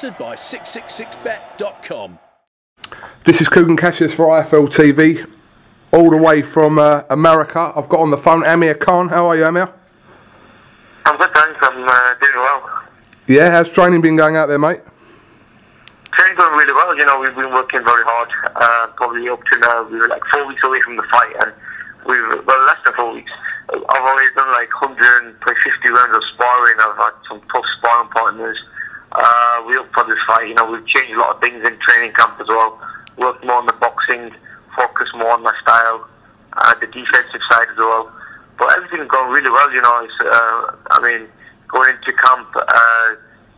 Sponsored by 666bet.com. This is KUGAN CASSIUS for IFL TV, all the way from America. I've got on the phone Amir Khan. How are you, Amir? I'm good, thanks. I'm doing well. Yeah, how's training been going out there, mate? Training's going really well. You know, we've been working very hard. Probably up to now, we were like 4 weeks away from the fight, and less than 4 weeks. I've always done like 150 rounds of sparring. I've had some tough sparring partners. We up for this fight. You know, we've changed a lot of things in training camp as well. Worked more on the boxing, focused more on my style, the defensive side as well. But everything's gone really well. You know, it's, I mean, going into camp, you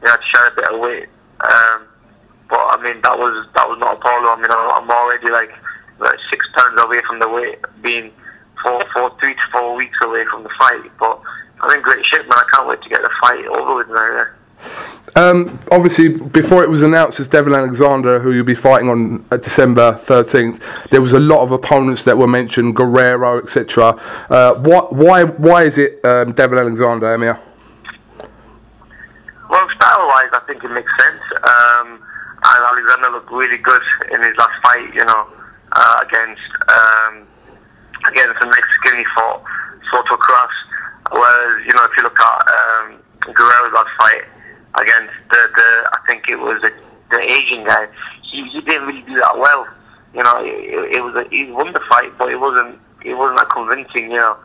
know, I shed a bit of weight. But I mean, that was not a problem. I mean, I'm already like 6 pounds away from the weight, being 3 to 4 weeks away from the fight. But I'm in great shape, man. I can't wait to get the fight over with now. Yeah. Obviously, before it was announced as Devon Alexander, who you'll be fighting on December 13th, there was a lot of opponents that were mentioned, Guerrero, etc. Why is it Devon Alexander, Amir? Well, style-wise, I think it makes sense. And Alexander looked really good in his last fight, you know, against the Mexican he fought, Soto Cross. Whereas, you know, if you look at Guerrero's last fight against I think it was the Asian guy, he didn't really do that well. You know, he won the fight, but it wasn't that convincing, you know.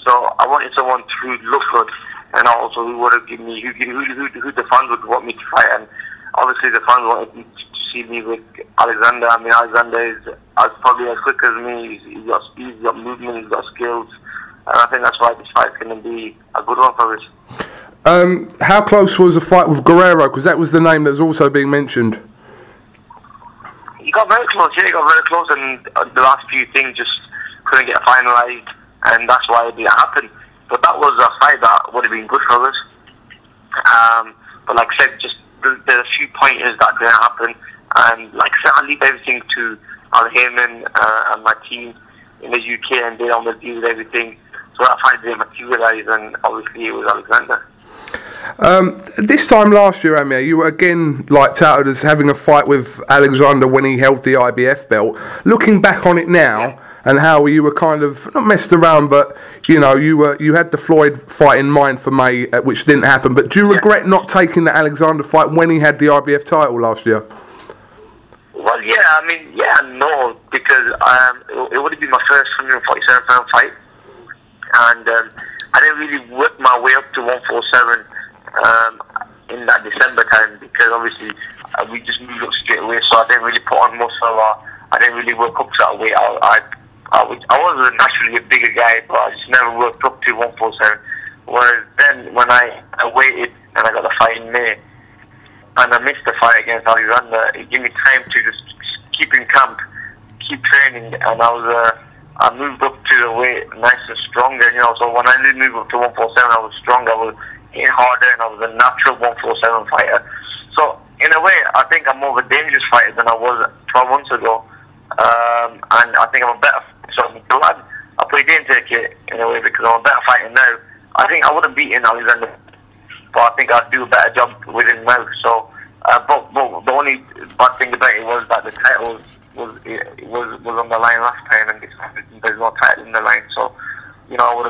So I wanted someone to look good, and also who would have given me who the fans would want me to fight. And obviously the fans wanted me to see me with Alexander. I mean, Alexander is probably as quick as me. He's got speed, he's got movement, he's got skills, and I think that's why this fight's going to be a good one for us. How close was the fight with Guerrero? Because that was the name that was also being mentioned. He got very close, yeah, he got very close, and the last few things just couldn't get finalised, and that's why it didn't happen. But that was a fight that would have been good for us. But like I said, just there's a few pointers that didn't happen, and like I said, I leave everything to Al Heyman and my team in the UK, and they almost deal with everything. So that fight didn't materialise, and obviously it was Alexander. This time last year, Amir, you were again touted as having a fight with Alexander when he held the IBF belt. Looking back on it now, and how you were kind of not messed around, but you know, you had the Floyd fight in mind for May, which didn't happen. But do you regret not taking the Alexander fight when he had the IBF title last year? Well, yeah, I mean, yeah, no, because it would have been my first 147-pound fight, and I didn't really work my way up to 147. In that December time, because obviously we just moved up straight away, so I didn't really put on muscle, I didn't really work up to that weight. I was naturally a bigger guy, but I just never worked up to 147. Whereas then, when I waited and I got the fight in May, and I missed the fight against Alexander, it gave me time to just keep in camp, keep training, and I moved up to the weight nice and stronger, you know. So when I did move up to 147, I was strong, I was hitting harder, and I was a natural 147 fighter. So in a way, I think I'm more of a dangerous fighter than I was 12 months ago, and I think I'm a better fighter. So I'm glad I probably didn't take it in a way, because I'm a better fighter now. I think I would have beaten Alexander, but I think I'd do a better job with him now. So, but the only bad thing about it was that the title was on the line last time, and there's no title in the line. So, you know, I would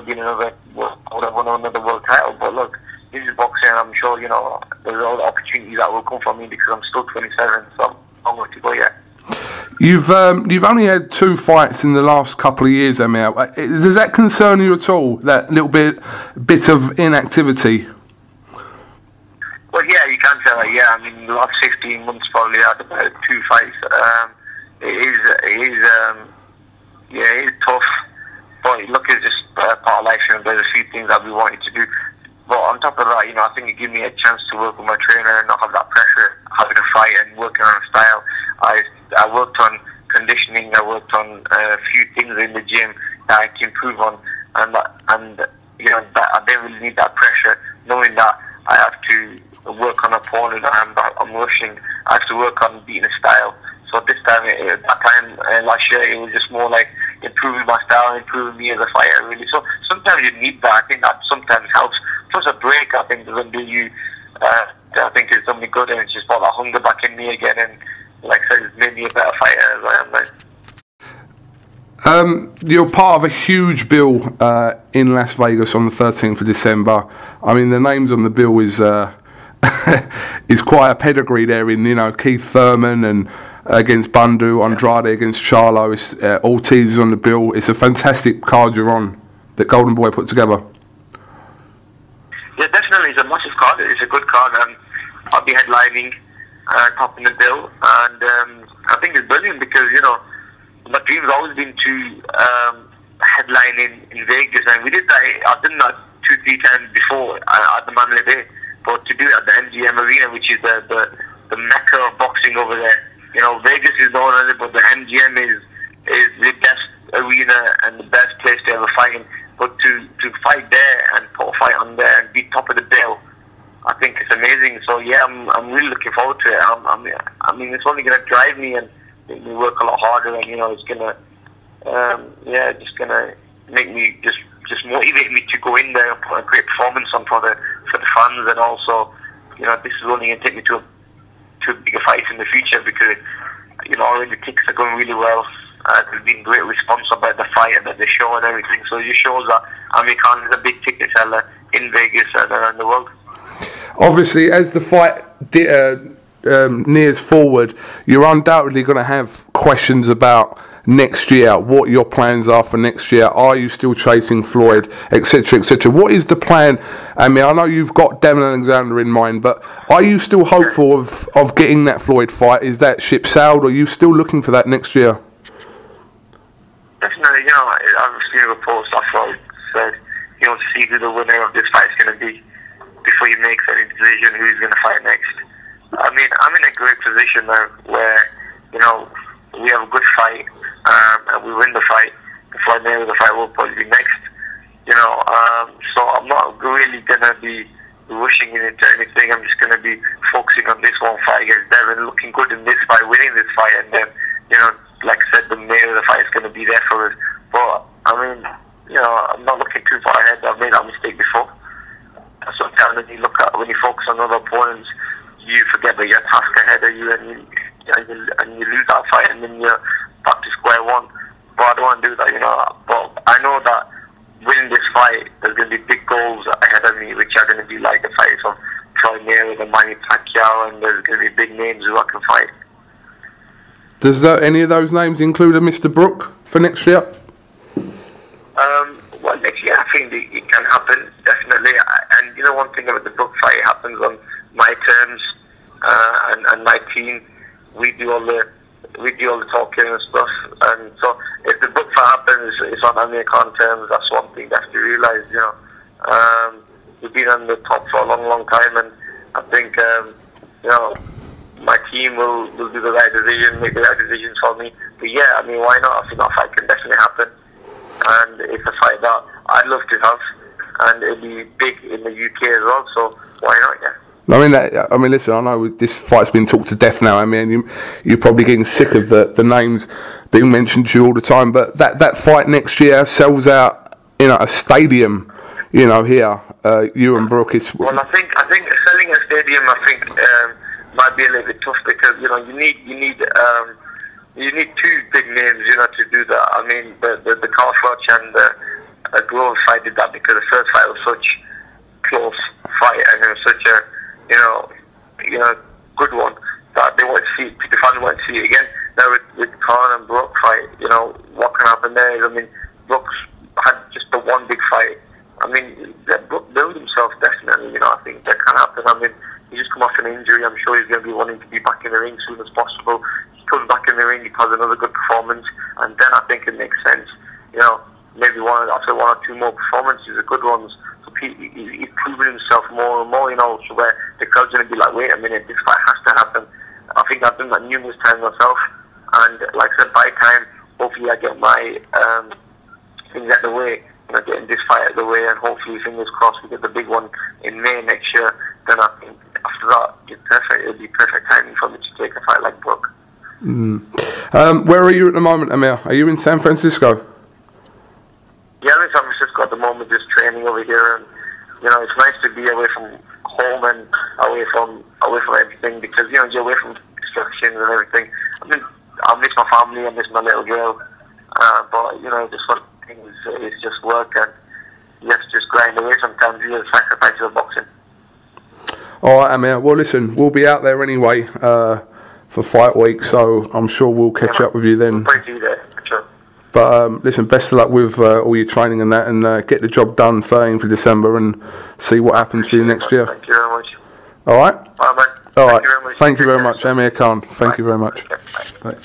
have won another world title. But look, this is boxing, and I'm sure, you know, there's all the opportunities that will come for me, because I'm still 27, so I'm going to go yet. You've only had 2 fights in the last couple of years, Amir. Does that concern you at all? That little bit of inactivity? Well, yeah, you can say that. Yeah, I mean, the last 15 months probably had about 2 fights. It is tough. But look, it's just part of life, and there's a few things that we wanted to do. But on top of that, you know, I think it gave me a chance to work with my trainer and not have that pressure, having a fight and working on style. I worked on conditioning. I worked on a few things in the gym that I can improve on, and you know, that I didn't really need that pressure, knowing that I have to work on a opponent. I'm rushing. I have to work on beating a style. So this time, last year, it was just more like improving my style, improving me as a fighter, really. So sometimes you need that. I think that sometimes helps. Plus a break, I think, doesn't do you I think it's done me good, and it's just brought that hunger back in me again, and like I said, it's made me a better fighter as I am now. You're part of a huge bill in Las Vegas on the 13th of December. I mean, the names on the bill is is quite a pedigree there in, you know, Keith Thurman and against Bundu, Andrade against Charlo, Ortiz is on the bill. It's a fantastic card you're on that Golden Boy put together. Yeah, definitely, it's a massive card. It's a good card. I'll be headlining, topping the bill, and I think it's brilliant because, you know, my dream's always been to headline in Vegas, and we did that. I've done that 2-3 times before at the Mandalay Bay, but to do it at the MGM Arena, which is the mecca of boxing over there. You know, Vegas is known as it, but the MGM is the best arena and the best place to ever fight in. But to fight there and put a fight on there and be top of the bill, I think it's amazing. So yeah, I'm really looking forward to it. I mean, it's only going to drive me and make me work a lot harder, and you know, it's gonna just gonna make me just motivate me to go in there and put a great performance on for the fans, and also, you know, this is only going to take me to bigger fights in the future because, you know, already the tickets are going really well. There's been great response about the fight and the show and everything, so it shows that Amir Khan is a big ticket seller in Vegas and around the world. Obviously, as the fight nears forward, you're undoubtedly going to have questions about next year, what your plans are for next year. Are you still chasing Floyd, etc., etc.? What is the plan? I mean, I know you've got Devon Alexander in mind, but are you still hopeful of getting that Floyd fight? Is that ship sailed, or are you still looking for that next year? Definitely, you know, I've seen reports that Floyd said he wants to see who the winner of this fight is going to be before he makes any decision who he's going to fight next. I mean, I'm in a great position now where, you know, we have a good fight, and we win the fight. The Floyd Mayweather fight will probably be next, you know. So I'm not really going to be rushing into anything. I'm just going to be focusing on this one fight against Devon, looking good in this fight, winning this fight, and then, you know, like I said, the Mayweather fight is going to be there for us. But I mean, you know, I'm not looking too far ahead. I've made that mistake before. Sometimes when you focus on other opponents, you forget that you're a task ahead of you, and you lose that fight, and then you're back to square one. But I don't want to do that, you know. But I know that winning this fight, there's going to be big goals ahead of me, which are going to be like the fights of Floyd Mayweather, Manny Pacquiao, and there's going to be big names who I can fight. Does any of those names include a Mr. Brook for next year? Well, next year I think it can happen, definitely. And you know, one thing about the Brook fight, it happens on my terms and my team. We do all the talking and stuff. And so if the Brook fight happens, it's on Amir Khan terms. That's one thing you have to realise. You know, we've been on the top for a long time, and I think you know, my team will do the right decision, make the right decisions for me. But yeah, I mean, why not? I think that fight can definitely happen, and it's a fight that I'd love to have, and it'll be big in the UK as well. So why not? Yeah. I mean, listen. I know this fight's been talked to death now. I mean, you're probably getting sick of the names being mentioned to you all the time. But that fight next year sells out, you know, a stadium. You know, here, you and Brook is. Well, I think selling a stadium, I think, might be a little bit tough because, you know, you need two big names, you know, to do that. I mean, the Carl Froch and the Grove fight did that because the first fight was such close fight, and it was such a you know good one that they want to see, the fans want to see it again. Now with Khan and Brook fight, you know, what can happen there is, I mean, Brook's had just the one big fight. I mean, Brook built himself, definitely, you know. I think that can happen. I mean, he just come off an injury. I'm sure he's going to be wanting to be back in the ring as soon as possible. He comes back in the ring, he has another good performance, and then I think it makes sense. You know, maybe after one or two more performances, good ones, so he's proven himself more and more, you know, so where the crowd's going to be like, wait a minute, this fight has to happen. I think I've done that numerous times myself, and like I said, by time, hopefully I get my things out the way, you know, getting this fight out of the way, and hopefully, fingers crossed, we get the big one in May next year. Then I think after that, it's perfect. It'll be perfect timing for me to take a fight like Brook. Where are you at the moment, Amir? Are you in San Francisco? Yeah, I'm in San Francisco at the moment, just training over here, and you know, it's nice to be away from home and away from everything, because you know you're away from distractions and everything. I mean, I miss my family, I miss my little girl, but you know, just one thing is just work, and you have to just grind away sometimes. You have to sacrifice of boxing. All right, Amir. Well, listen, we'll be out there anyway for fight week, so I'm sure we'll catch up with you then. We'll see you there, for sure. But listen, best of luck with all your training and that, and get the job done 13th of December and see what happens for you next year. Thank you very much. All right? All right, man. All right. Thank you very much. Thank you very much, Amir Khan. Thank you very much. Okay, bye. Bye.